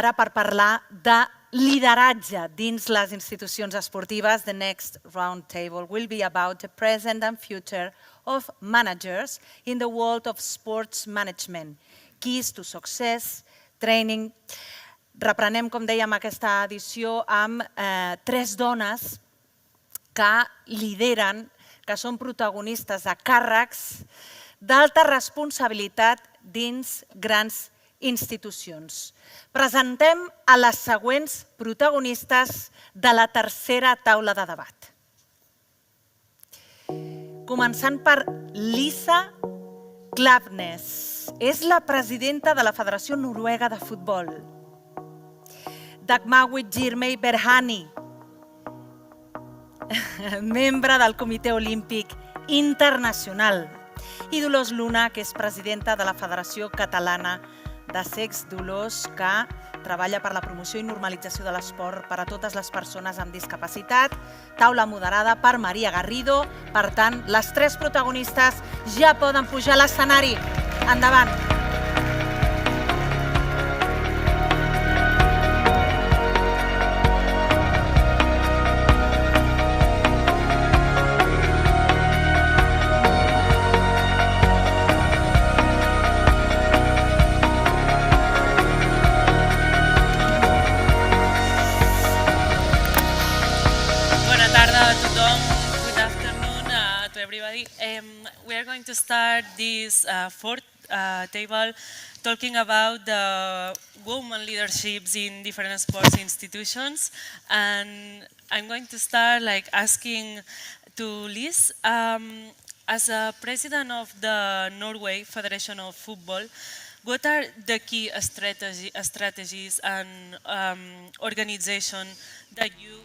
Ara per parlar de lideratge dins les institucions esportives, the next round table will be about the present and future of managers in the world of sports management, keys to success, training. Reprenem, com dèiem, aquesta edició amb 3 dones que lideren, que són protagonistes de càrrecs d'alta responsabilitat dins grans institucions. Presentem a les següents protagonistes de la tercera taula de debat. Començant per Lise Klaveness. És la presidenta de la Federació Noruega de Futbol. Dagmawit Girmay Behrane, membre del Comitè Olímpic Internacional. I Dolors, que és presidenta de la Federació Catalana de Sex, Dolors, que treballa per la promoció i normalització de l'esport per a totes les persones amb discapacitat. Taula moderada per Maria Garrido. Per tant, les 3 protagonistes ja poden pujar a l'escenari. Endavant. We are going to start this fourth table talking about the women leaderships in different sports institutions, and I'm going to start asking to Lise, as a president of the Norway Federation of Football, what are the key strategies and organization that you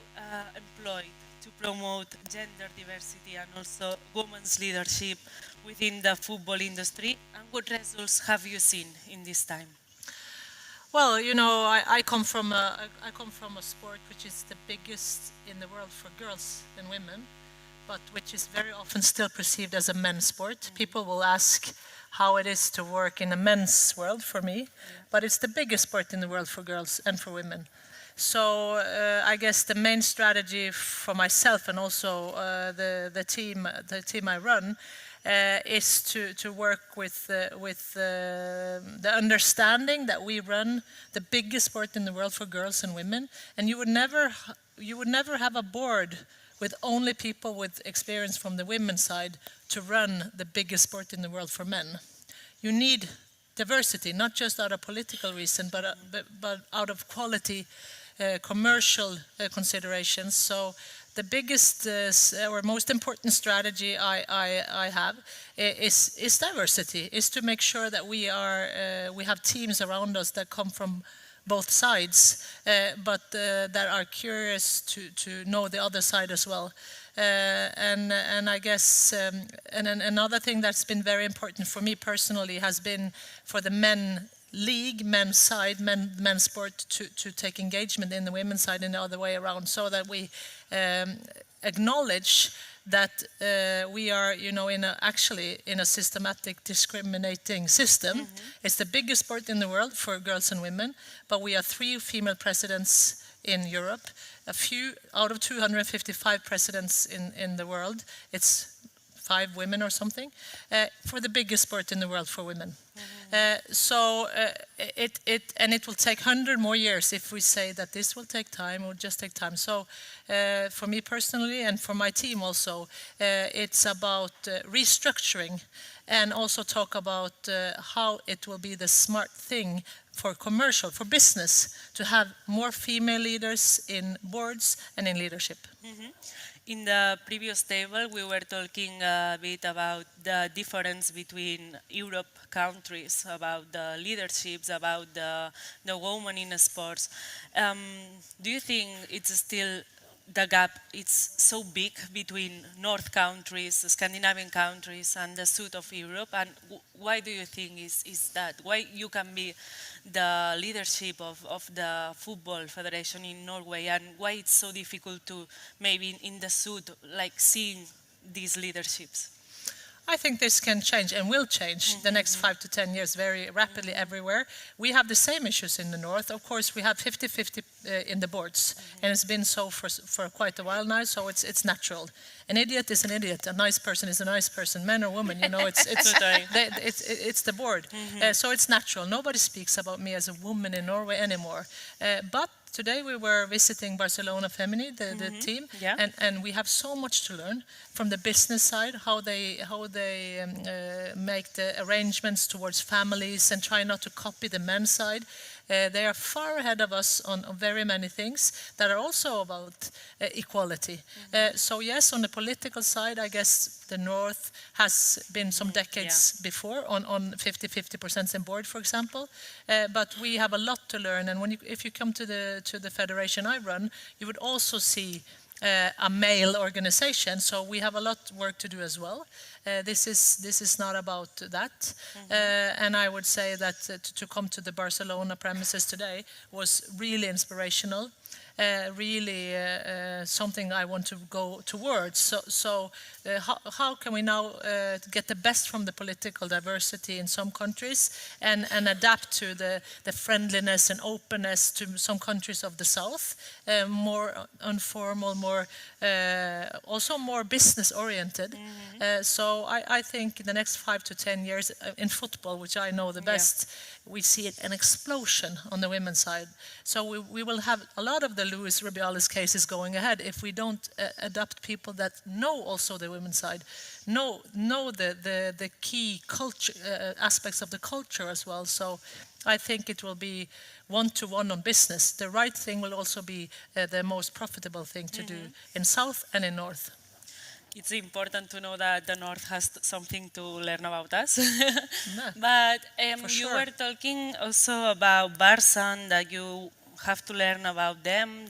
employ to promote gender diversity and also women's leadership within the football industry, and what results have you seen in this time? Well, you know, I come from a sport which is the biggest in the world for girls and women, but which is very often still perceived as a men's sport. People will ask how it is to work in a men's world for me, but it's the biggest sport in the world for girls and for women. So I guess the main strategy for myself and also the team I run is to work with the understanding that we run the biggest sport in the world for girls and women, and you would never have a board with only people with experience from the women's side to run the biggest sport in the world for men. You need diversity, not just out of political reason, but out of quality commercial considerations. So the biggest or most important strategy I have is diversity, is to make sure that we have teams around us that come from both sides, but that are curious to know the other side as well. And I guess and another thing that's been very important for me personally has been for the men league, men's side, men's sport to take engagement in the women's side and the other way around, so that we acknowledge that we are, you know, actually in a systematic discriminating system. Mm-hmm. It's the biggest sport in the world for girls and women, but we are 3 female presidents in Europe. A few out of 255 presidents in the world, it's 5 women or something, for the biggest sport in the world for women. Mm-hmm. So it will take 100 more years if we say that this will take time, it will just take time. So for me personally and for my team also, it's about restructuring and also talk about how it will be the smart thing for commercial, for business, to have more female leaders in boards and in leadership. Mm-hmm. In the previous table, we were talking a bit about the difference between Europe countries, about the leaderships, about the women in sports. Do you think it's still the gap is so big between North countries, Scandinavian countries, and the south of Europe? And why do you think is that? Why you can be the leadership of the football federation in Norway, and why it's so difficult to maybe in the south, like seeing these leaderships? I think this can change and will change the next 5 to 10 years very rapidly everywhere. We have the same issues in the north. Of course, we have 50-50 in the boards, and it's been so for quite a while now, so it's natural. An idiot is an idiot. A nice person is a nice person, man or woman. You know, it's the board. So it's natural. Nobody speaks about me as a woman in Norway anymore. But today we were visiting Barcelona Femini, the team, and we have so much to learn from the business side, how they make the arrangements towards families and try not to copy the men's side. They are far ahead of us on very many things that are also about equality. So yes, on the political side, I guess the North has been some decades before on 50-50% in board, for example. But we have a lot to learn, and if you come to the federation I run, you would also see a male organization, so we have a lot of work to do as well. This is not about that, and I would say that to come to the Barcelona premises today was really inspirational, really something I want to go towards. So how can we now get the best from the political diversity in some countries and adapt to the friendliness and openness to some countries of the South, more informal, more also more business oriented. So I think in the next 5 to 10 years in football, which I know the best, we see an explosion on the women's side. So we will have a lot of the Luis Rubiales cases going ahead if we don't adopt people that know also the women's side, know the key culture aspects of the culture as well. So I think it will be one-to-one on business. The right thing will also be the most profitable thing to do in South and in North. It's important to know that the North has something to learn about us. But you were talking also about Barça, and that you have to learn about them.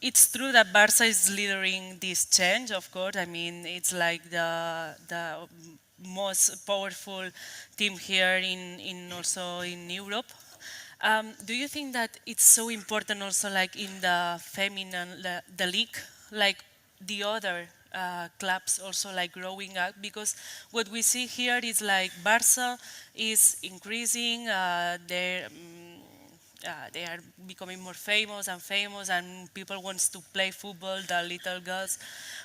It's true that Barça is leading this change, of course. I mean, it's like the most powerful team here also in Europe. Do you think that it's so important also like in the feminine, the league, like the other clubs also like growing up? Because what we see here is like Barça is increasing, they are becoming more famous, and people want to play football, the little girls.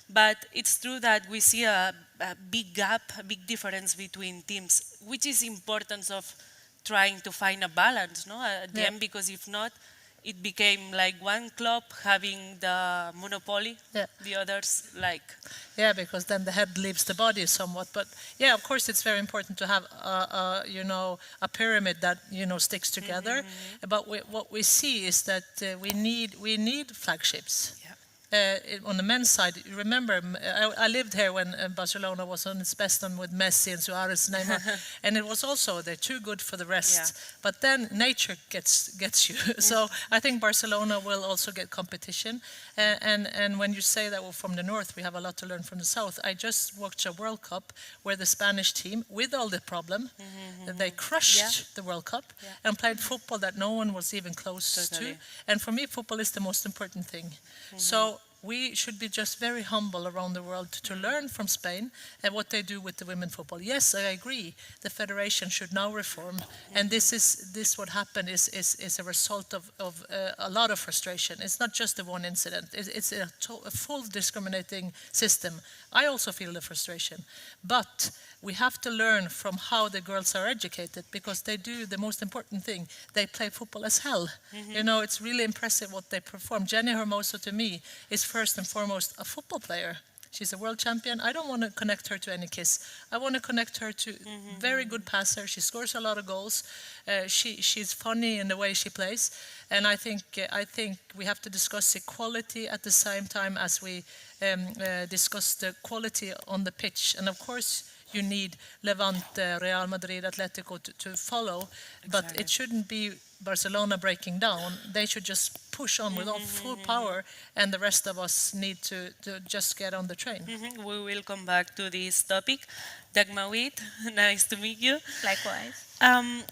But it's true that we see a big gap, a big difference between teams, which is importance of trying to find a balance, no? At the end, because if not, it became like one club having the monopoly, the others like... Yeah, because then the head leaves the body somewhat. But yeah, of course, it's very important to have a pyramid that sticks together. But what we see is that we need flagships. On the men's side, you remember, I lived here when Barcelona was on its best and with Messi and Suarez, Neymar, and it was also, they're too good for the rest. But then nature gets you. So I think Barcelona will also get competition. And when you say that we're from the north, we have a lot to learn from the south. I just watched a World Cup where the Spanish team, with all the problem, they crushed the World Cup and played football that no one was even close to. And for me, football is the most important thing. So we should be just very humble around the world to learn from Spain and what they do with the women football. Yes, I agree. The federation should now reform, and this what happened is a result of a lot of frustration. It's not just the one incident. It's a full discriminating system. I also feel the frustration, but we have to learn from how the girls are educated, because they do the most important thing. They play football as hell. It's really impressive what they perform. Jenny Hermoso, to me, is first and foremost a football player. She's a world champion. I don't want to connect her to any kiss. I want to connect her to very good passer. She scores a lot of goals. She's funny in the way she plays. And I think we have to discuss equality at the same time as we discuss the quality on the pitch. And of course, you need Levante, Real Madrid, Atletico to follow, but it shouldn't be Barcelona breaking down. They should just push on with all full power, and the rest of us need to just get on the train. We will come back to this topic. Dagmawit, nice to meet you. Likewise.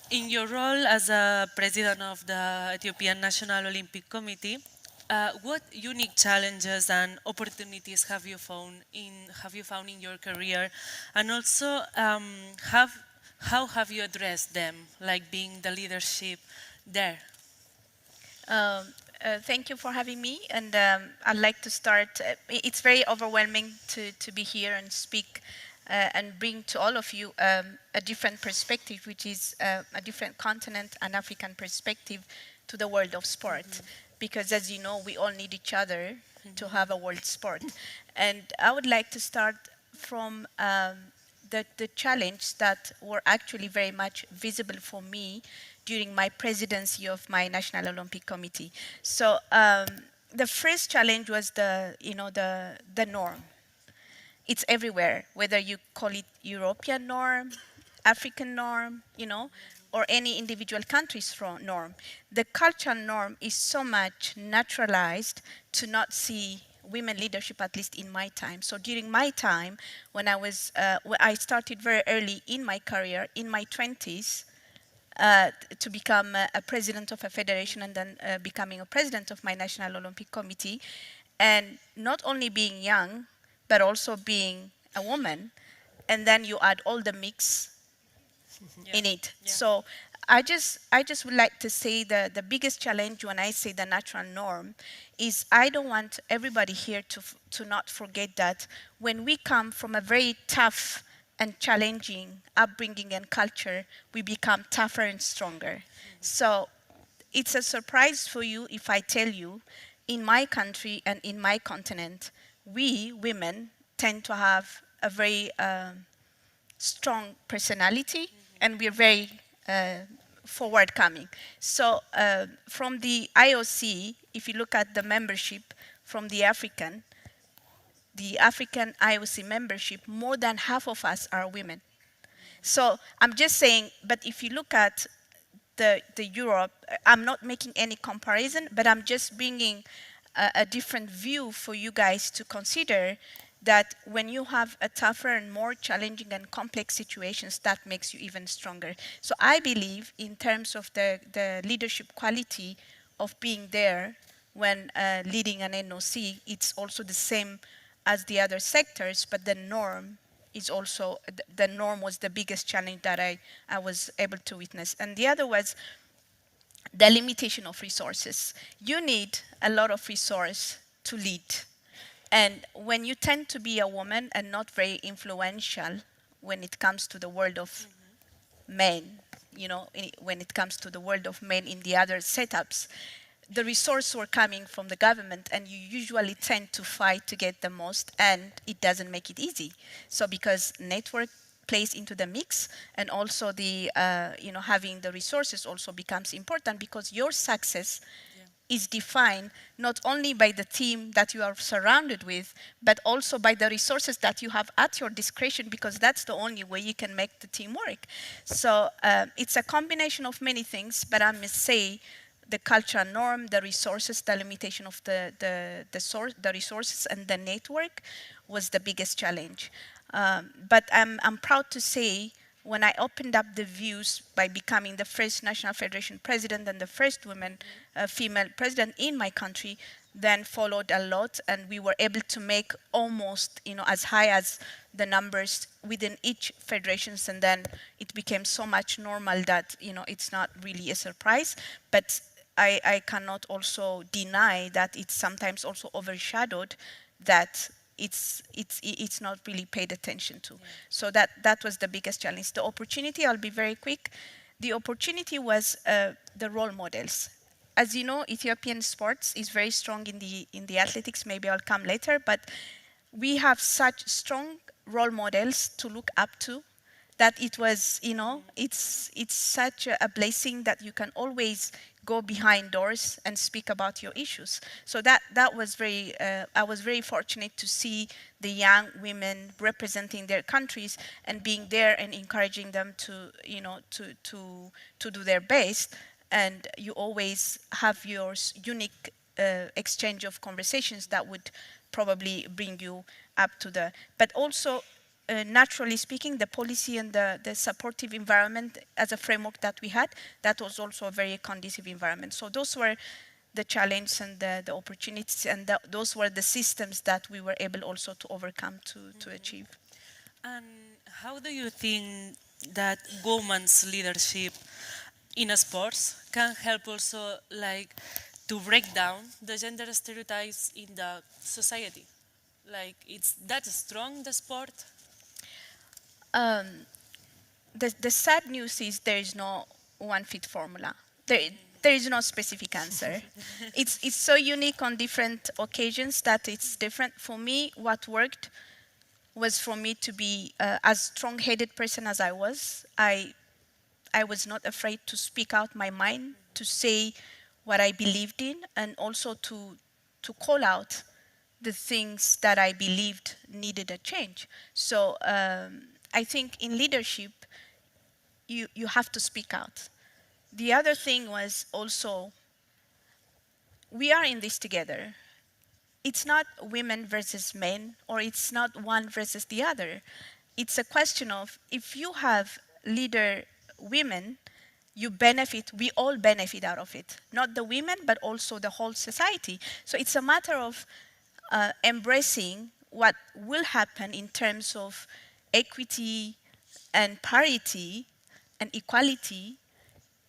In your role as a president of the Ethiopian National Olympic Committee, what unique challenges and opportunities have you found in your career, and also how have you addressed them, like being the leadership there? Thank you for having me, and I'd like to start. It's very overwhelming to be here and speak and bring to all of you a different perspective, which is a different continent, an African perspective to the world of sport. Because as you know, we all need each other to have a world sport. And I would like to start from the challenge that were actually very much visible for me during my presidency of my National Olympic Committee. So the first challenge was the norm. It's everywhere, whether you call it European norm, African norm, or any individual country's norm. The cultural norm is so much naturalized to not see women leadership, at least in my time. So during my time, when I started very early in my career, in my 20s, to become a president of a federation and then becoming a president of my National Olympic Committee. And not only being young, but also being a woman. And then you add all the mix in it. Yeah. So I just would like to say the biggest challenge when I say the natural norm is I don't want everybody here to not forget that when we come from a very tough and challenging upbringing and culture, we become tougher and stronger. So it's a surprise for you if I tell you, in my country and in my continent, we women tend to have a very strong personality, and we're very forward-coming. So from the IOC, if you look at the membership from the African IOC membership, more than half of us are women. So I'm just saying, but if you look at the Europe, I'm not making any comparison, but I'm just bringing a different view for you guys to consider, that when you have a tougher and more challenging and complex situations, that makes you even stronger. So I believe in terms of the leadership quality of being there when leading an NOC, it's also the same as the other sectors, but the norm is also, the norm was the biggest challenge that I was able to witness. And the other was the limitation of resources. You need a lot of resource to lead. And when you tend to be a woman and not very influential when it comes to the world of men, when it comes to the world of men in the other setups, the resources were coming from the government, and you usually tend to fight to get the most, and it doesn't make it easy. So because network plays into the mix, and also the having the resources also becomes important, because your success is defined not only by the team that you are surrounded with, but also by the resources that you have at your discretion, because that's the only way you can make the team work. So it's a combination of many things, but I must say the cultural norm, the resources, the limitation of the resources and the network was the biggest challenge. But I'm proud to say, when I opened up the views by becoming the first National Federation president and the first woman, female president in my country, then followed a lot, and we were able to make almost, as high as the numbers within each federations, and then it became so much normal that, it's not really a surprise. But I cannot also deny that it's sometimes also overshadowed, that it's not really paid attention to. Yeah. So that was the biggest challenge. The opportunity, I'll be very quick. The opportunity was the role models. As you know, Ethiopian sports is very strong in the athletics. Maybe I'll come later, but we have such strong role models to look up to, that it was, it's such a blessing that you can always go behind doors and speak about your issues. So that was very, I was very fortunate to see the young women representing their countries and being there and encouraging them to, to do their best. And you always have your unique exchange of conversations that would probably bring you up to the, but also naturally speaking, the policy and the supportive environment as a framework that we had, that was also a very conducive environment. So those were the challenge and the opportunities, and those were the systems that we were able also to overcome to achieve. And how do you think that women's leadership in sports can help also like to break down the gender stereotypes in the society? Like it's that strong, the sport? The sad news is there is no one fit formula. There is no specific answer. It's so unique on different occasions that it's different. For me, what worked was for me to be as strong-headed person as I was. I was not afraid to speak out my mind, to say what I believed in, and also to call out the things that I believed needed a change. So I think in leadership, you have to speak out. The other thing was also, we are in this together. It's not women versus men, or it's not one versus the other. It's a question of, if you have leader women, you benefit, we all benefit out of it. Not the women, but also the whole society. So it's a matter of embracing what will happen in terms of equity and parity and equality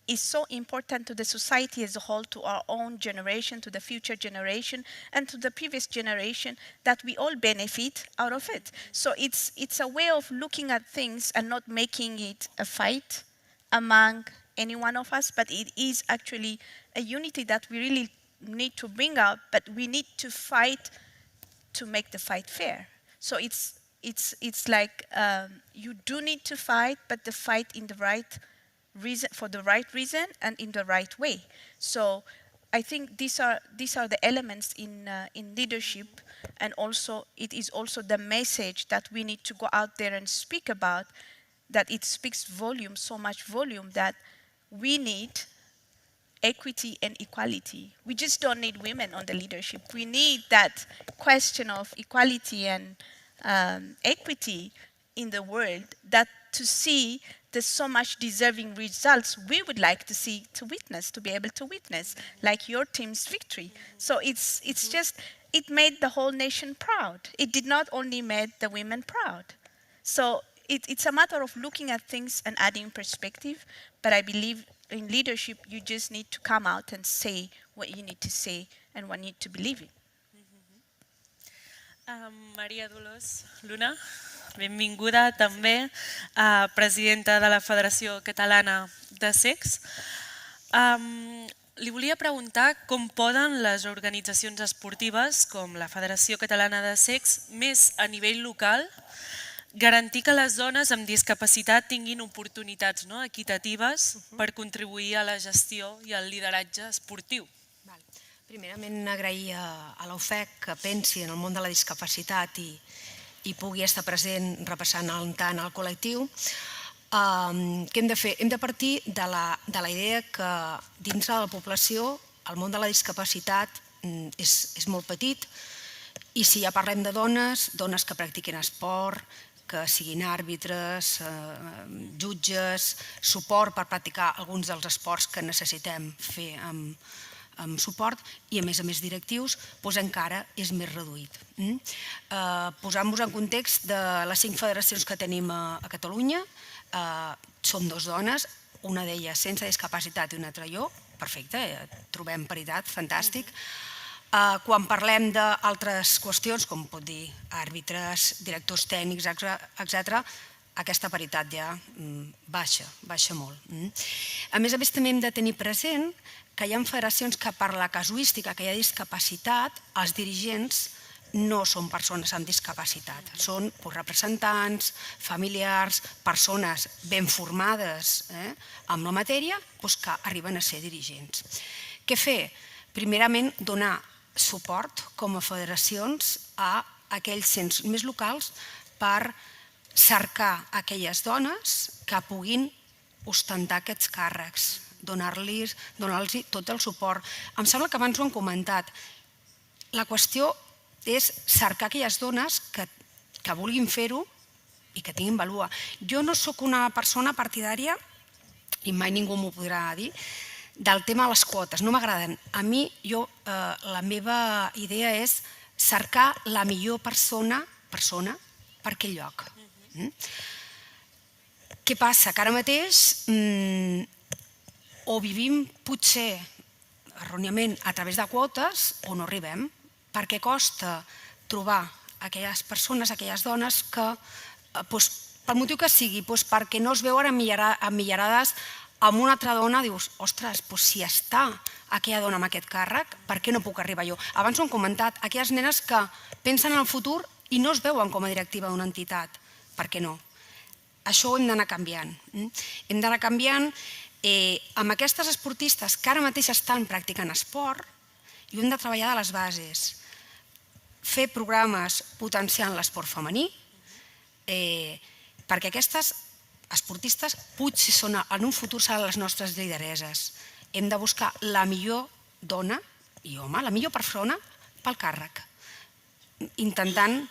is so important to the society as a whole, to our own generation, to the future generation, and to the previous generation, that we all benefit out of it. So it's a way of looking at things and not making it a fight among any one of us, but it is actually a unity that we really need to bring out, but we need to fight to make the fight fair. So it's like you do need to fight, but the fight in the right reason, for the right reason and in the right way. So I think these are the elements in leadership, and also it is also the message that we need to go out there and speak about, that it speaks volume, so much volume, that we need equity and equality. We just don't need women on the leadership. We need that question of equality and equity in the world, that to see there's so much deserving results we would like to see, to witness, to be able to witness, like your team's victory. So it's just, it made the whole nation proud. It did not only make the women proud. So it's a matter of looking at things and adding perspective, but I believe in leadership you just need to come out and say what you need to say and what you need to believe in. Maria Dolors, Luna, benvinguda també, presidenta de la Federació Catalana de Secs. Li volia preguntar com poden les organitzacions esportives, com la Federació Catalana de Secs, més a nivell local, garantir que les dones amb discapacitat tinguin oportunitats equitatives per contribuir a la gestió i al lideratge esportiu. Primerament, agrair a l'UFEC que pensi en el món de la discapacitat i pugui estar present repassant tant el col·lectiu. Què hem de fer? Hem de partir de la idea que dins de la població el món de la discapacitat és molt petit, i si ja parlem de dones que practiquen esport, que siguin àrbitres, jutges, suport per practicar alguns dels esports que necessitem fer amb suport, i a més directius, doncs encara és més reduït. Posant-vos en context de les 5 federacions que tenim a Catalunya, som 2 dones, una d'elles sense discapacitat i una altra jo, perfecte, trobem paritat, fantàstic. Quan parlem d'altres qüestions, com pot dir àrbitres, directors tècnics, etc., aquesta paritat ja baixa molt. A més, també hem de tenir present que hi ha federacions que per la casuística que hi ha discapacitat, els dirigents no són persones amb discapacitat, són representants, familiars, persones ben formades amb la matèria que arriben a ser dirigents. Què fer? Primerament, donar suport com a federacions a aquells cens més locals per cercar aquelles dones que puguin ostentar aquests càrrecs, donar-los tot el suport. Em sembla que abans ho han comentat. La qüestió és cercar aquelles dones que vulguin fer-ho i que tinguin vàlua. Jo no sóc una persona partidària, i mai ningú m'ho podrà dir, del tema de les quotes. No m'agraden. A mi, la meva idea és cercar la millor persona per aquell lloc. Què passa? Que ara mateix o vivim potser erròniament a través de quotes o no arribem, perquè costa trobar aquelles persones, aquelles dones que, pel motiu que sigui, perquè no es veuen emmirallades amb una altra dona, dius, ostres, si està aquella dona amb aquest càrrec, per què no puc arribar jo? Abans ho hem comentat, aquelles nenes que pensen en el futur i no es veuen com a directiva d'una entitat, per què no? Això ho hem d'anar canviant. Hem d'anar canviant amb aquestes esportistes que ara mateix estan practicant esport i ho hem de treballar de les bases. Fer programes potenciant l'esport femení perquè aquestes esportistes potser en un futur seran les nostres lidereses. Hem de buscar la millor dona i home, la millor persona pel càrrec, intentant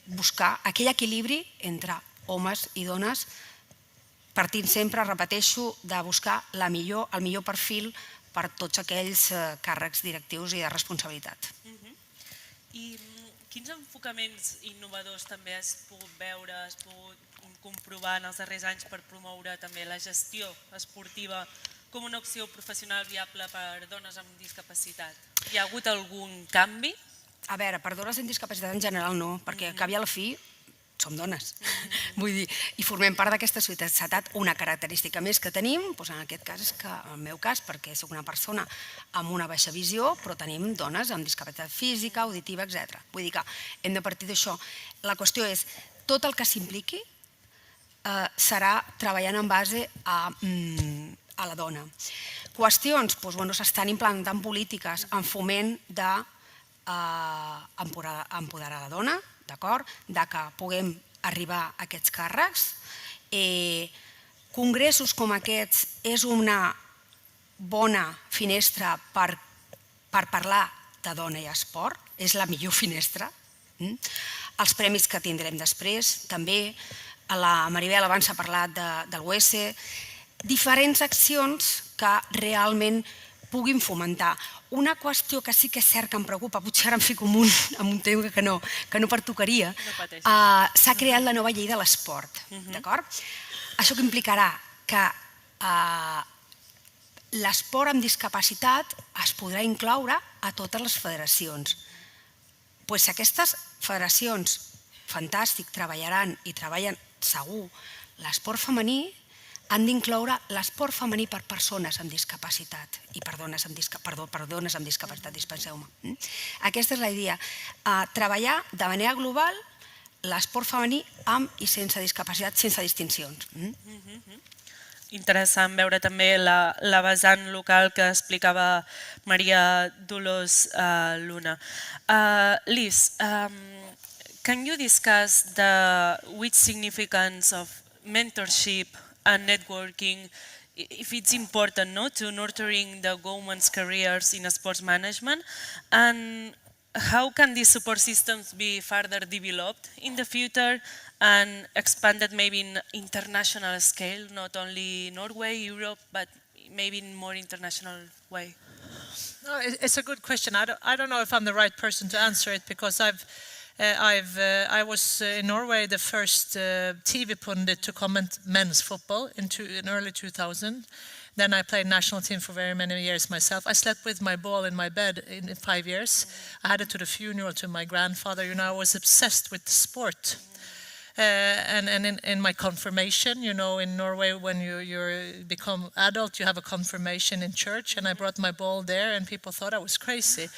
buscar aquell equilibri entre homes i dones, partint sempre, repeteixo, de buscar el millor perfil per tots aquells càrrecs directius i de responsabilitat. I quins enfocaments innovadors també has pogut veure, has pogut comprovar en els darrers anys per promoure també la gestió esportiva com una opció professional viable per dones amb discapacitat? Hi ha hagut algun canvi? A veure, per dones amb discapacitat en general no, perquè al cap i a la fi som dones. Vull dir, i formem part d'aquesta societat. Una característica més que tenim, en aquest cas és que, en el meu cas, perquè soc una persona amb una baixa visió, però tenim dones amb discapacitat física, auditiva, etc. Vull dir que hem de partir d'això. La qüestió és, tot el que s'impliqui serà treballant en base a la dona. Qüestions, s'estan implantant polítiques en foment d'empoderar la dona, d'acord? Que puguem arribar a aquests càrrecs. Congressos com aquests és una bona finestra per parlar de dona i esport, és la millor finestra. Els premis que tindrem després, també, la Maribel abans ha parlat del IWISC, diferents accions que realment puguin fomentar. Una qüestió que sí que és cert que em preocupa, potser ara em fico en un tema que no pertocaria, s'ha creat la nova llei de l'esport. Això que implicarà que l'esport amb discapacitat es podrà incloure a totes les federacions. Si aquestes federacions, fantàstic, treballaran i treballen segur l'esport femení, han d'incloure l'esport femení per persones amb discapacitat i per dones amb discapacitat, dispenseu-me. Aquesta és la idea. Treballar de manera global l'esport femení amb i sense discapacitat, sense distincions. Interessant veure també la vessant local que explicava Maria Dolors Luna. Lise, can you discuss which significance of mentorship and networking, if it's important to nurturing the women's careers in sports management, and how can these support systems be further developed in the future and expanded maybe in international scale, not only Norway, Europe, but maybe in more international way? No, it's a good question. I don't know if I'm the right person to answer it, because I was in Norway the first TV pundit to comment men's football in early 2000. Then I played national team for very many years myself. I slept with my ball in my bed in 5 years. I had it to the funeral to my grandfather. I was obsessed with the sport. And in my confirmation, in Norway, when you become adult, you have a confirmation in church, and I brought my ball there, and people thought I was crazy.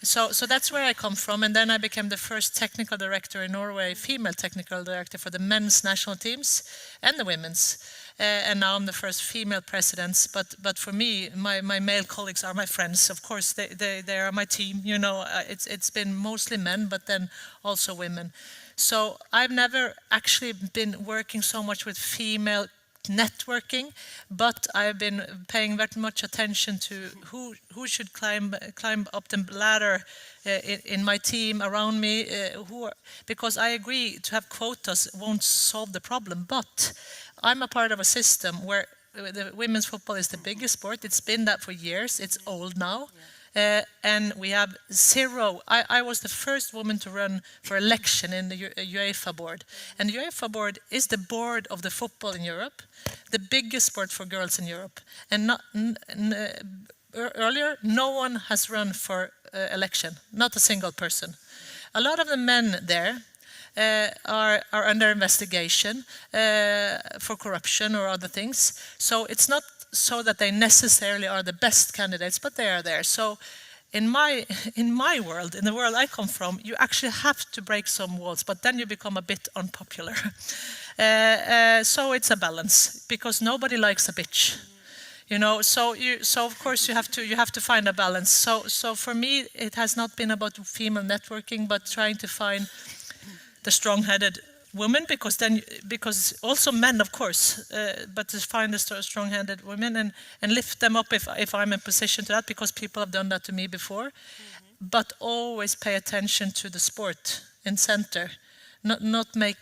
So that's where I come from, and then I became the first technical director in Norway, female technical director for the men's national teams and the women's. And now I'm the first female president. But for me, my male colleagues are my friends. Of course, they are my team. It's been mostly men, but then also women. So I've never actually been working so much with female networking, but I've been paying very much attention to who should climb up the ladder in my team, around me, because I agree to have quotas won't solve the problem, but I'm a part of a system where the women's football is the biggest sport. It's been that for years. It's old now. And we have zero. I was the first woman to run for election in the UEFA board. And the UEFA board is the board of the football in Europe, the biggest sport for girls in Europe. And earlier, no one has run for election, not a single person. A lot of the men there are under investigation for corruption or other things. So it's not so that they necessarily are the best candidates, but they are there. So in my world, in the world I come from, you actually have to break some walls, but then you become a bit unpopular. So it's a balance, because nobody likes a bitch. You know, so of course you have to find a balance. So for me, it has not been about female networking, but trying to find the strong-headed women, because also men, of course, but to find the strong-headed women and lift them up if I'm in position to that, because people have done that to me before. But always pay attention to the sport in center, not make.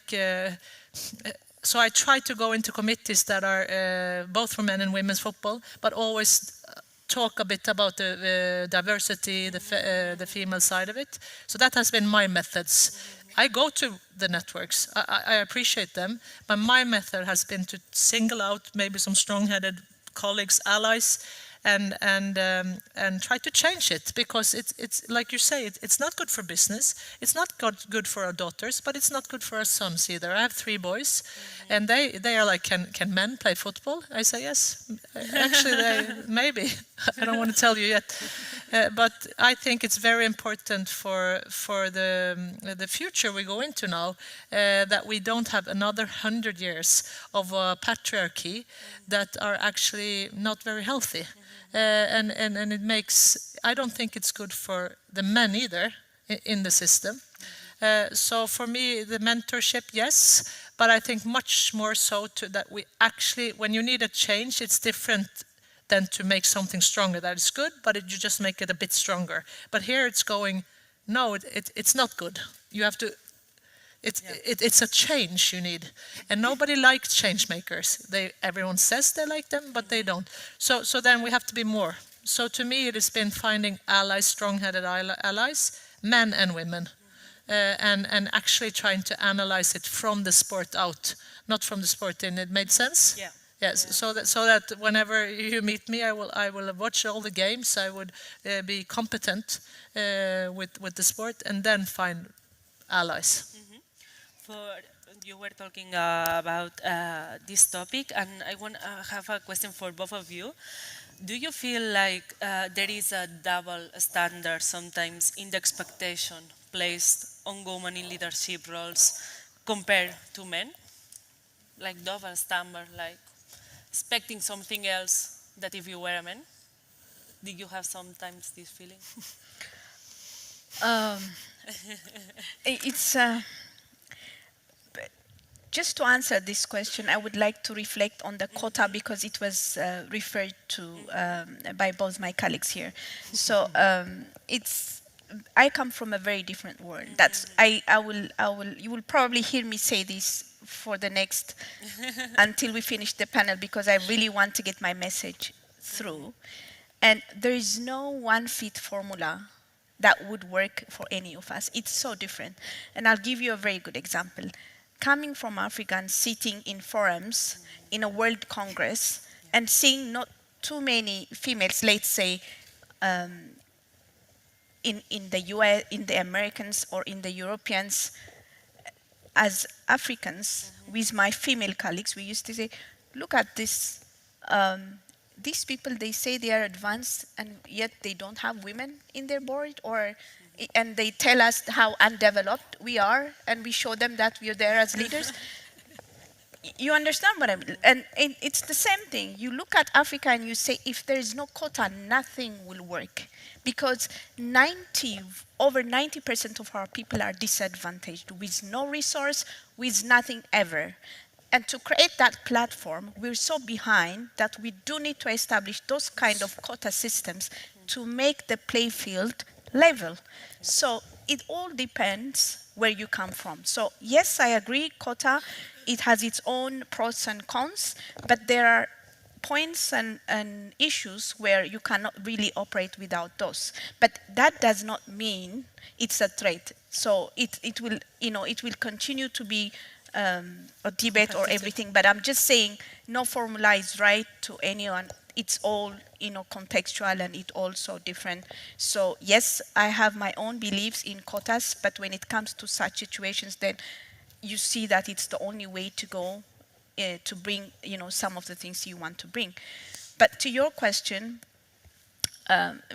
So I try to go into committees that are both for men and women's football, but always talk a bit about the diversity, the female side of it. So that has been my methods. I go to the networks, I appreciate them, but my method has been to single out maybe some strong-headed colleagues, allies, and try to change it, because it's like you say, it's not good for business, it's not good for our daughters, but it's not good for our sons either. I have 3 boys, and they are like, can men play football? I say yes. Actually, maybe. I don't want to tell you yet. But I think it's very important for the future we go into now, that we don't have another 100 years of patriarchy that are actually not very healthy. And it makes, I don't think it's good for the men either in the system. So for me, the mentorship, yes, but I think much more so that we actually, when you need a change, it's different than to make something stronger. That is good, but you just make it a bit stronger. But here it's going, no, it's not good. You have to, it's a change you need. And nobody likes change makers. Everyone says they like them, but they don't. So then we have to be more. So to me, it has been finding allies, strong-headed allies, men and women, and actually trying to analyze it from the sport out, not from the sport in. It made sense? Yeah. Yes, so that whenever you meet me, I will watch all the games. I would be competent with the sport, and then find allies. You were talking about this topic, and I want to have a question for both of you. Do you feel like there is a double standard sometimes in the expectation placed on women in leadership roles compared to men? Like double standard, like expecting something else that if you were a man? Did you have sometimes this feeling? It's just to answer this question, I would like to reflect on the quota, because it was referred to by both my colleagues here. So I come from a very different world. You will probably hear me say this for the next until we finish the panel, because I really want to get my message through. And there is no one fit formula that would work for any of us. It's so different. And I'll give you a very good example. Coming from Africa and sitting in forums in a World Congress and seeing not too many females, let's say, in the US, in the Americans or in the Europeans, as Africans, with my female colleagues, we used to say, look at this, these people, they say they are advanced, and yet they don't have women in their board, and they tell us how undeveloped we are, and we show them that we are there as leaders. You understand what I mean? And it's the same thing. You look at Africa and you say, if there is no quota, nothing will work. Because over 90% of our people are disadvantaged, with no resource, with nothing ever. And to create that platform, we're so behind that we do need to establish those kind of quota systems to make the playfield level. So it all depends where you come from. So yes, I agree, quota, it has its own pros and cons, but there are points and issues where you cannot really operate without those. But that does not mean it's a threat. So it will, it will continue to be a debate or everything. But I'm just saying, no formula is right to anyone. It's all, contextual, and it's also different. So yes, I have my own beliefs in quotas, but when it comes to such situations, then you see that it's the only way to go to bring, some of the things you want to bring. But to your question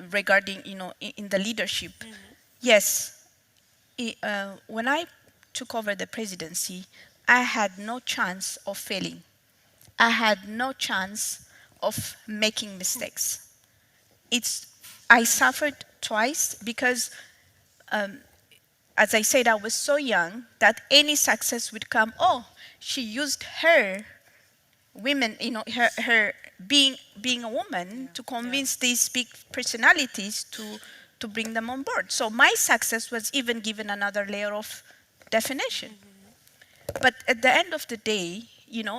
regarding, in the leadership, yes, when I took over the presidency, I had no chance of failing. I had no chance of making mistakes. I suffered twice because, as I said, I was so young that any success would come, she used her women, her being a woman to convince these big personalities to bring them on board. So my success was even given another layer of definition. But at the end of the day,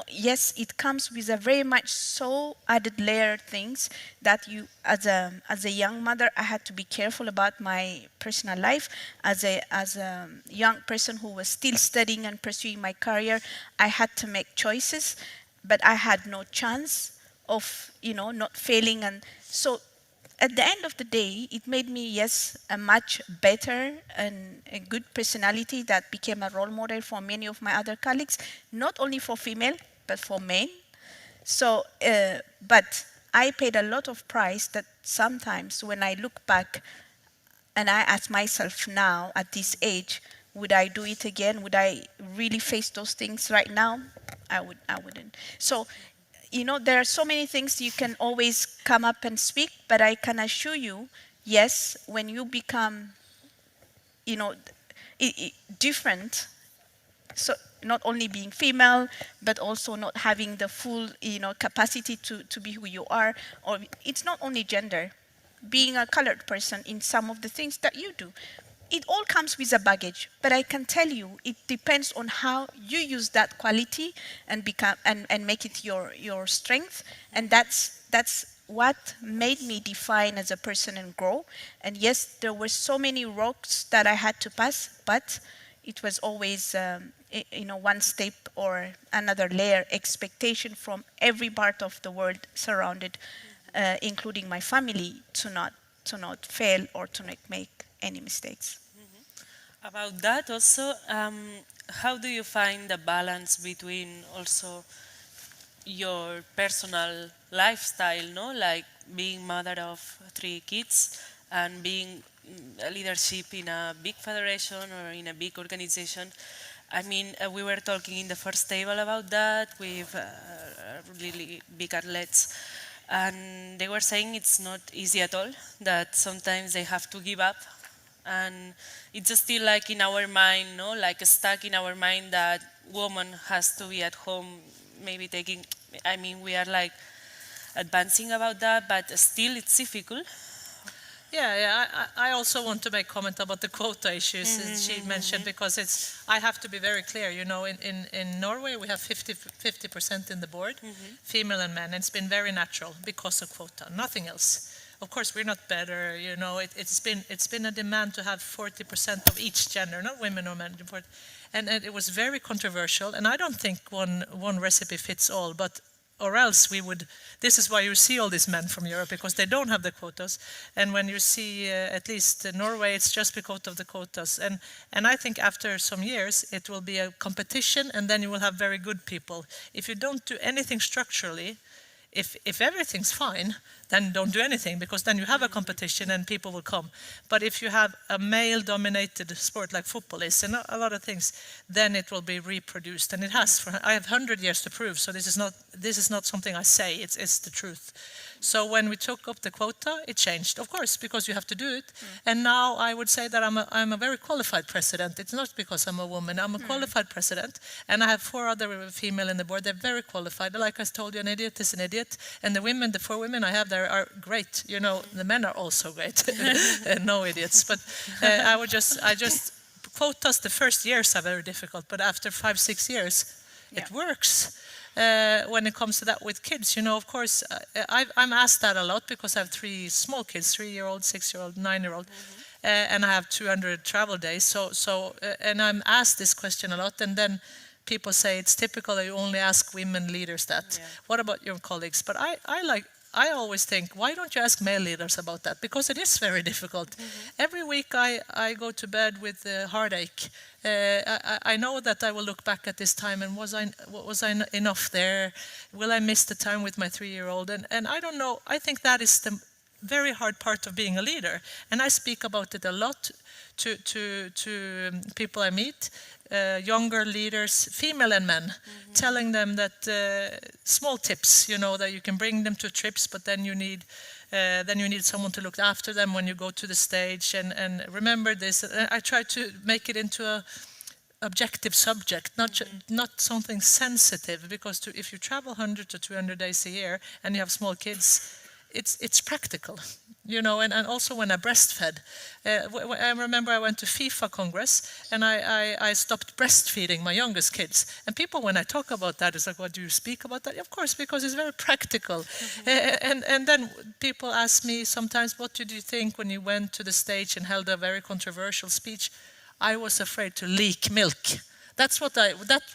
yes, it comes with a very much so added layer things that you, as a young mother, I had to be careful about my personal life. As a young person who was still studying and pursuing my career, I had to make choices, but I had no chance of, not failing. And so at the end of the day, it made me, yes, a much better and a good personality that became a role model for many of my other colleagues, not only for female, but for men. So, but I paid a lot of price that sometimes when I look back and I ask myself now at this age, would I do it again? Would I really face those things right now? I wouldn't. So, there are so many things you can always come up and speak, but I can assure you, yes, when you become, different, so not only being female, but also not having the full, capacity to be who you are, or it's not only gender, being a colored person in some of the things that you do. It all comes with a baggage, but I can tell you, it depends on how you use that quality and become and make it your strength. And that's what made me define as a person and grow. And yes, there were so many rocks that I had to pass, but it was always one step or another layer expectation from every part of the world surrounded, including my family, to not fail or to not make any mistakes. About that also, how do you find the balance between also your personal lifestyle, like being mother of 3 kids and being leadership in a big federation or in a big organization? I mean, we were talking in the first table about that with really big athletes, and they were saying it's not easy at all, that sometimes they have to give up. And it's still like in our mind, like stuck in our mind that woman has to be at home, maybe taking, we are like advancing about that, but still it's difficult. I also want to make comment about the quota issues she mentioned, because I have to be very clear, in Norway we have 50% in the board, female and men, and it's been very natural because of quota, nothing else. Of course, we're not better, it's been a demand to have 40% of each gender, not women or men. And it was very controversial, and I don't think one recipe fits all, or else this is why you see all these men from Europe, because they don't have the quotas. And when you see, at least Norway, it's just because of the quotas. And I think after some years, it will be a competition, and then you will have very good people. If you don't do anything structurally, if everything's fine, then don't do anything, because then you have a competition and people will come. But if you have a male-dominated sport like football is, and a lot of things, then it will be reproduced. And it has. I have 100 years to prove, so this is not something I say, it's the truth. So when we took up the quota, it changed, of course, because you have to do it. And now I would say that I'm a very qualified president. It's not because I'm a woman. I'm a qualified president, and I have 4 other female in the board. They're very qualified. Like I told you, an idiot is an idiot. And the 4 women I have there are great. The men are also great. No idiots. But I just quotas the first years are very difficult, but after 5-6 years, it works. When it comes to that with kids, you know, of course, I'm asked that a lot because I have 3 small kids, 3-year-old, 6-year-old, 9-year-old, and I have 200 travel days. And I'm asked this question a lot, and then people say it's typical that you only ask women leaders that. Yeah. What about your colleagues? But I always think, why don't you ask male leaders about that? Because it is very difficult. Every week I go to bed with a heartache. I know that I will look back at this time and was I enough there? Will I miss the time with my 3-year-old? And I don't know. I think that is the very hard part of being a leader. And I speak about it a lot to people I meet. Younger leaders, female and men, telling them that small tips, you know, that you can bring them to trips, but then you need someone to look after them when you go to the stage. And remember this. I try to make it into a objective subject, not something sensitive, because if you travel 100 to 200 days a year and you have small kids, it's practical. You know, and also when I breastfed, I remember I went to FIFA Congress and I stopped breastfeeding my youngest kids. And people, when I talk about that, it's like, what do you speak about that? Of course, because it's very practical. And then people ask me sometimes, what did you think when you went to the stage and held a very controversial speech? I was afraid to leak milk. That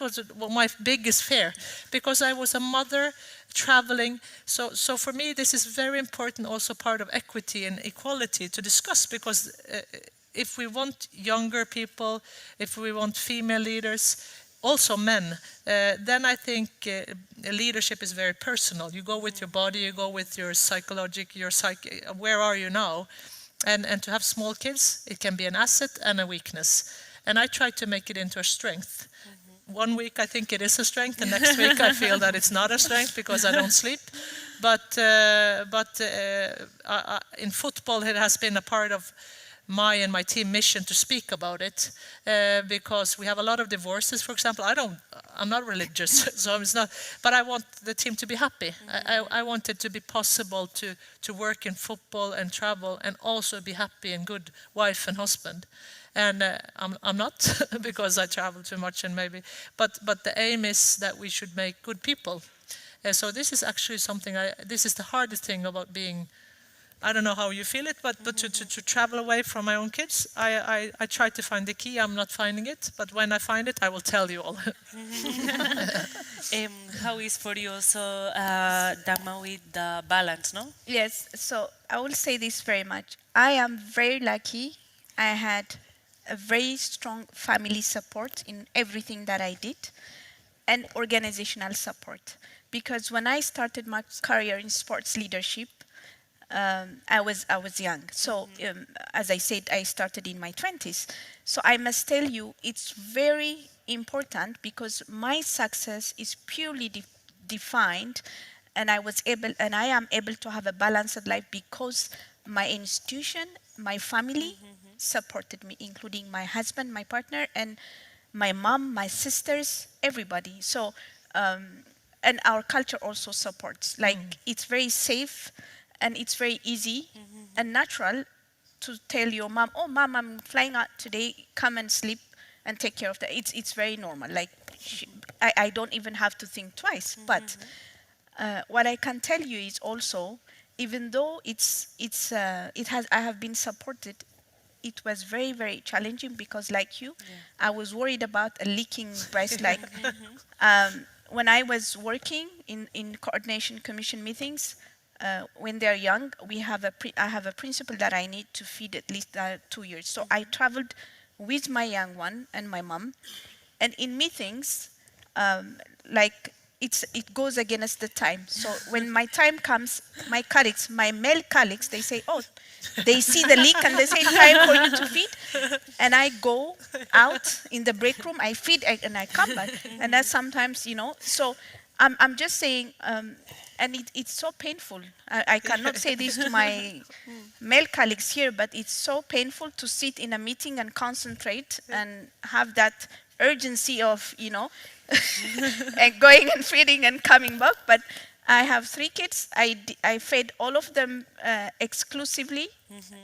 was my biggest fear, because I was a mother traveling. So for me, this is very important, also part of equity and equality to discuss, because if we want younger people, if we want female leaders, also men, then I think leadership is very personal. You go with your body, you go with your psychological, where are you now? And to have small kids, it can be an asset and a weakness. And I try to make it into a strength. One week I think it is a strength, and next week I feel that it's not a strength because I don't sleep. But in football it has been a part of my and my team mission to speak about it, because we have a lot of divorces, for example. I'm not religious, so it's not, but I want the team to be happy. I want it to be possible to work in football and travel and also be happy and good wife and husband. And I'm not, because I travel too much, and maybe, but the aim is that we should make good people. So this is actually something, this is the hardest thing about being, I don't know how you feel it, but to travel away from my own kids, I try to find the key. I'm not finding it, but when I find it, I will tell you all. How is for you also, Dagmawit, the balance, no? Yes, so I will say this very much. I am very lucky. I had a very strong family support in everything that I did, and organizational support. Because when I started my career in sports leadership, I was young. So as I said, I started in my 20s. So I must tell you, it's very important, because my success is purely defined, and I am able to have a balanced life because my institution, my family supported me, including my husband, my partner, and my mom, my sisters, everybody. So, and our culture also supports. Like, it's very safe, and it's very easy and natural to tell your mom, oh, mom, I'm flying out today, come and sleep and take care of that. It's very normal. Like, I don't even have to think twice. But what I can tell you is also, even though I have been supported, it was very, very challenging, because like you, I was worried about a leaking breast. Like, when I was working in coordination commission meetings, when they're young, I have a principle that I need to feed at least 2 years. So I traveled with my young one and my mom, and in meetings, like, it goes against the time. So when my time comes, my colleagues, my male colleagues, they say, oh, they see the leak and they say, time for you to feed. And I go out in the break room, I feed, and I come back. And that's sometimes, you know, so I'm just saying, and it's so painful. I cannot say this to my male colleagues here, but it's so painful to sit in a meeting and concentrate and have that urgency of, you know, and going and feeding and coming back. But I have 3 kids. I fed all of them exclusively,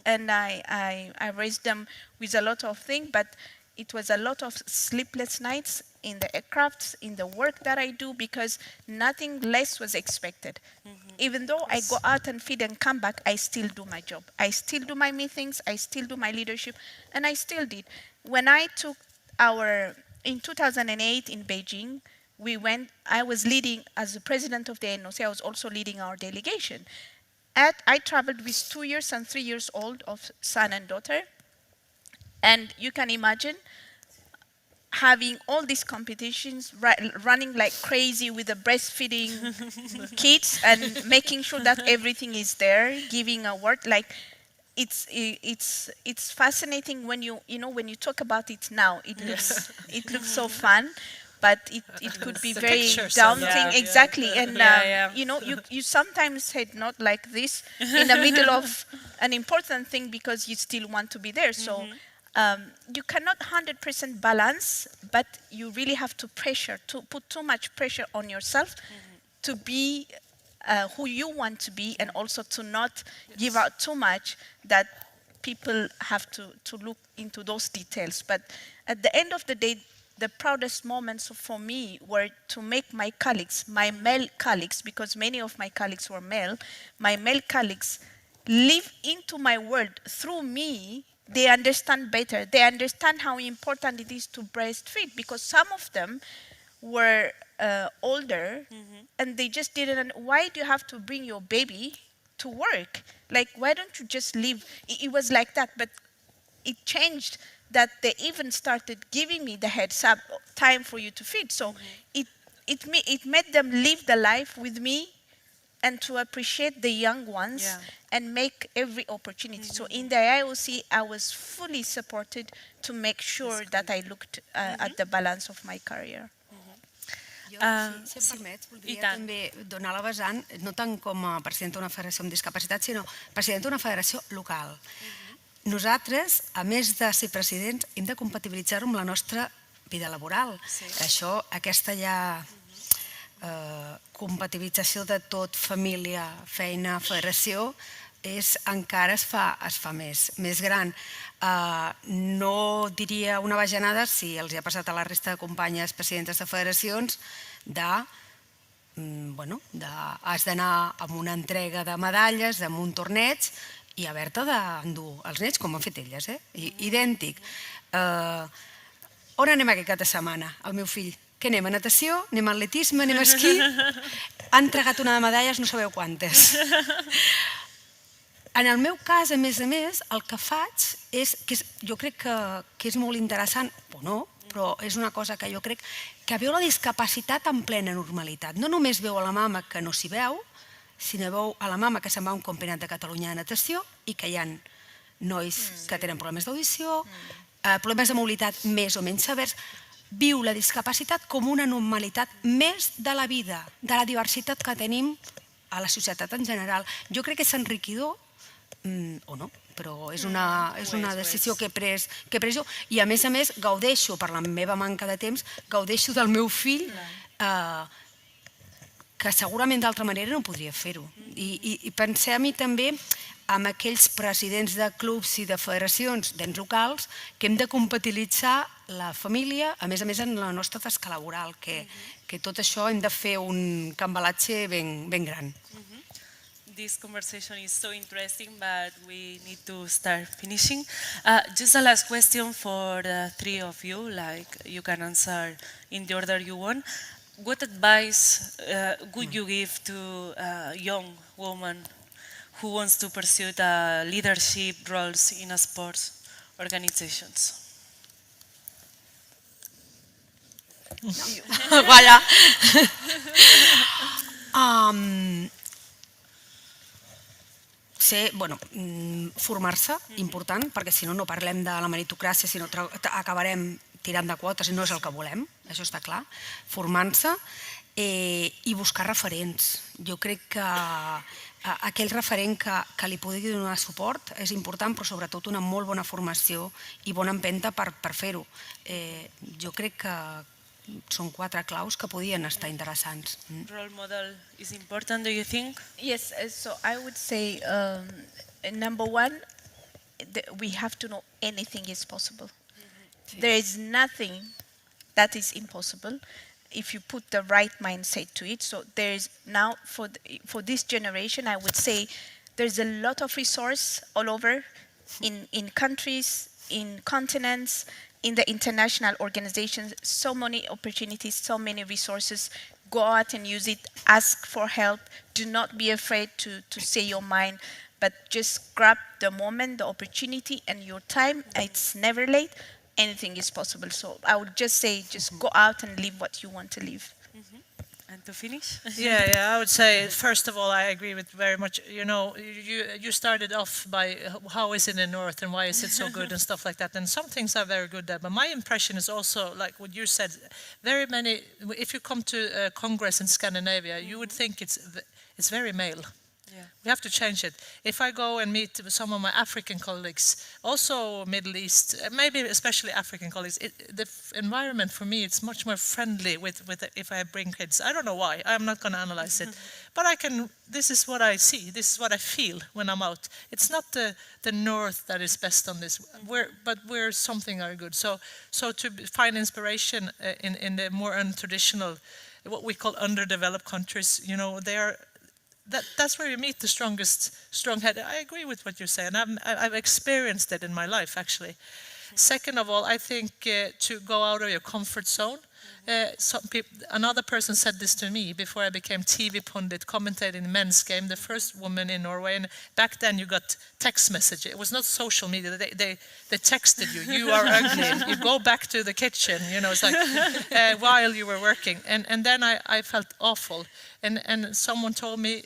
and I raised them with a lot of things. But it was a lot of sleepless nights in the aircrafts, in the work that I do, because nothing less was expected. Even though I go out and feed and come back, I still do my job. I still do my meetings, I still do my leadership, and I still did. When I took in 2008 in Beijing, I was leading, as the president of the NOC, I was also leading our delegation. I traveled with 2 years and 3 years old of son and daughter. And you can imagine having all these competitions, running like crazy with the breastfeeding kids and making sure that everything is there, giving a word. Like, it's fascinating when you talk about it now. It looks so fun, but it could be very daunting. Exactly, and you sometimes said not like this in the middle of an important thing because you still want to be there. So. You cannot 100% balance, but you really have to put too much pressure on yourself to be who you want to be, and also to not give out too much that people have to look into those details. But at the end of the day, the proudest moments for me were to make my colleagues, my male colleagues, because many of my colleagues were male, my male colleagues live into my world through me. They understand better. They understand how important it is to breastfeed, because some of them were older and they just didn't. Why do you have to bring your baby to work? Like, why don't you just leave? It was like that, but it changed that they even started giving me the heads up, time for you to feed. So it made them live the life with me and to appreciate the young ones and make every opportunity. So in the IOC, I was fully supported to make sure that I looked at the balance of my career. Jo, si em permets, voldria també donar la vessant, no tant com a presidenta d'una federació amb discapacitat, sinó presidenta d'una federació local. Nosaltres, a més de ser presidents, hem de compatibilitzar-ho amb la nostra vida laboral. Això, aquesta ja compatibilització de tot, família, feina, federació, encara es fa més gran. No diria una bajanada, si els ha passat a la resta de companyes presidentes de federacions, has d'anar amb una entrega de medalles, amb un torneig, i haver-te d'endur els nens, com han fet elles, idèntic. On anem aquest cap de setmana, el meu fill? Què anem, a natació, anem a atletisme, anem a esquí? Han entregat una de medalles, no sabeu quantes. En el meu cas, a més, el que faig és, jo crec que és molt interessant, o no, però és una cosa que jo crec, que veu la discapacitat en plena normalitat. No només veu a la mama que no s'hi veu, sinó veu a la mama que se'n va a un campionat de Catalunya de natació i que hi ha nois que tenen problemes d'audició, problemes de mobilitat més o menys severs. Viu la discapacitat com una normalitat més de la vida, de la diversitat que tenim a la societat en general. Jo crec que és enriquidor, o no, però és una decisió que he pres jo, i a més gaudeixo, per la meva manca de temps, gaudeixo del meu fill, que segurament d'altra manera no podria fer-ho. I pensem-hi també amb aquells presidents de clubs i de federacions d'ens locals que hem de compatibilitzar la família, a més en la nostra tasca laboral, que tot això hem de fer un cambalatge ben gran. This conversation is so interesting, but we need to start finishing. Just a last question for the three of you, like you can answer in the order you want. What advice would you give to a young woman who wants to pursue the leadership roles in sports organizations? Vaya. Formar-se, important, perquè si no, no parlem de la meritocràcia, sinó acabarem tirant de quotes i no és el que volem, això està clar. Formant-se i buscar referents. Jo crec que aquell referent que li pugui donar suport és important, però sobretot una molt bona formació i bona empenta per fer-ho. Jo crec que són 4 claus que podien estar interessants. Role model is important, do you think? Yes, so I would say number one, we have to know anything is possible. There is nothing that is impossible if you put the right mindset to it. So there is now, for this generation, I would say there's a lot of resource all over in countries, in continents, in the international organizations, so many opportunities, so many resources. Go out and use it, ask for help. Do not be afraid to say your mind, but just grab the moment, the opportunity, and your time. It's never late. Anything is possible. So I would just say, just go out and live what you want to live. And to finish? Yeah, I would say, first of all, I agree with very much, you started off by how is it in the north and why is it so good and stuff like that. And some things are very good there. But my impression is also, like what you said, very many, if you come to Congress in Scandinavia, you would think it's very male. Yeah. We have to change it. If I go and meet some of my African colleagues, also Middle East, maybe especially African colleagues, the environment for me, it's much more friendly with if I bring kids. I don't know why. I'm not going to analyze it. But this is what I see. This is what I feel when I'm out. It's not the North that is best on this, but we're something are good. So to find inspiration in the more untraditional, what we call underdeveloped countries, they are, that's where you meet the strong head. I agree with what you say, and I've experienced it in my life, actually. Second of all, I think to go out of your comfort zone. Another person said this to me before I became TV pundit, commentating men's game, the first woman in Norway. And back then you got text message. It was not social media. They texted you are ugly. You go back to the kitchen. It's like while you were working. And then I felt awful. And someone told me,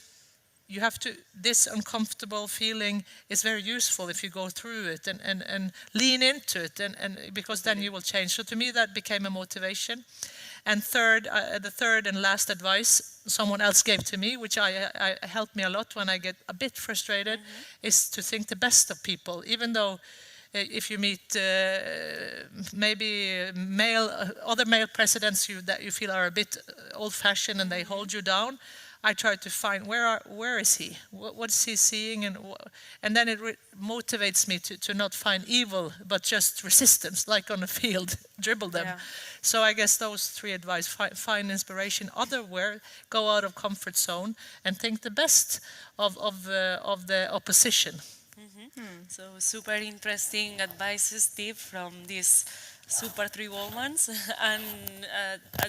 you have to, this uncomfortable feeling is very useful if you go through it and lean into it, and because then you will change. So to me, that became a motivation. And the third and last advice someone else gave to me, which I helped me a lot when I get a bit frustrated, is to think the best of people. Even though if you meet maybe other male presidents that you feel are a bit old-fashioned and they hold you down, I try to find where is he? What's he seeing? And then it motivates me to not find evil, but just resistance, like on a field, dribble them. Yeah. So I guess those three advice: find inspiration otherwhere, go out of comfort zone, and think the best of the opposition. So super interesting advices, Steve, from these super three women.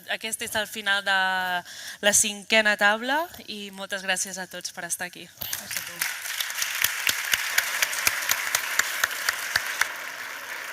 Aquest és el final de la cinquena taula i moltes gràcies a tots per estar aquí. Gràcies a tu.